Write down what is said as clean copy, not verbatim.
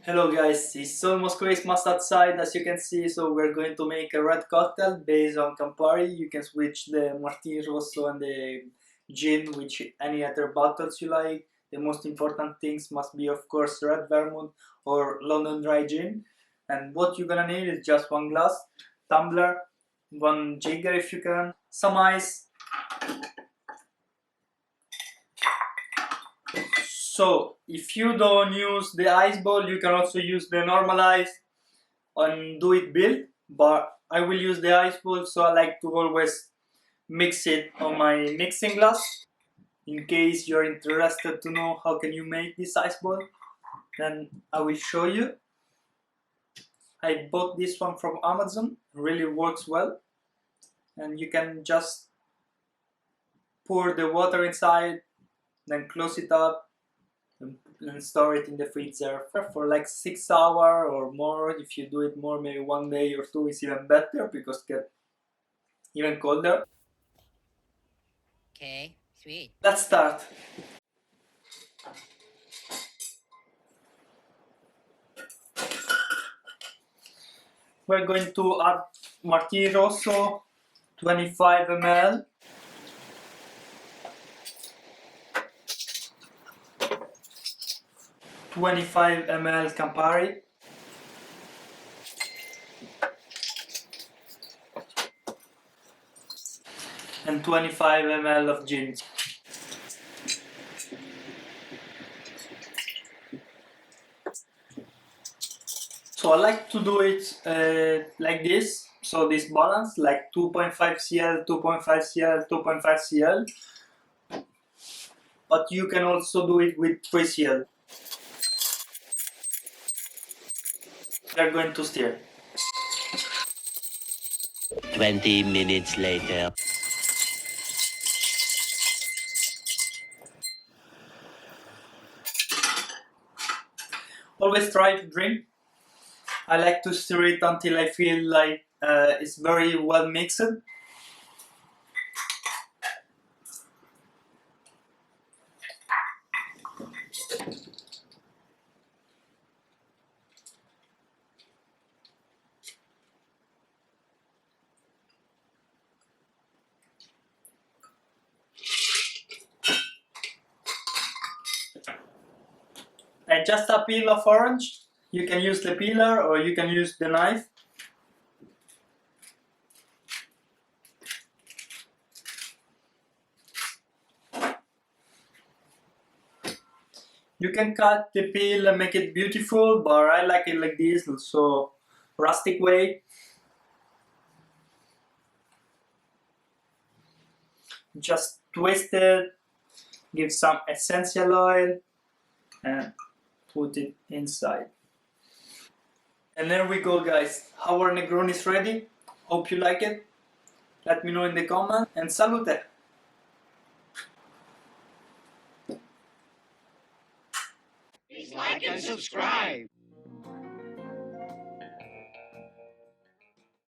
Hello guys, it's almost Christmas outside as you can see, so we're going to make a red cocktail based on Campari. You can switch the Martini Rosso and the gin with any other bottles you like. The most important things must be of course Red Vermouth or London Dry Gin. And what you're gonna need is just one glass, tumbler, one jigger if you can, some ice. So if you don't use the ice ball, you can also use the normal ice and do it build, but I will use the ice ball, so I like to always mix it on my mixing glass. In case you're interested to know how can you make this ice ball, then I will show you. I bought this one from Amazon, really works well, and you can just pour the water inside, then close it up and store it in the freezer for like 6 hours or more. If you do it more, maybe 1 day or 2 is even better because it gets even colder. Okay, sweet. Let's start. We're going to add Martini Rosso, 25 ml. (25 ml) Campari, and 25 ml of gin. So I like to do it like this, so this balance, like 2.5 cl, 2.5 cl, 2.5 cl, but you can also do it with 3 cl. We are going to stir. 20 minutes later. Always try to drink. I like to stir it until I feel like it's very well mixed. And just a peel of orange. You can use the peeler or you can use the knife. You can cut the peel and make it beautiful, but I like it like this, so rustic way. Just twist it, give some essential oil, and put it inside. And there we go guys, our Negroni is ready. Hope you like it. Let me know in the comments, and salute! Please like and subscribe.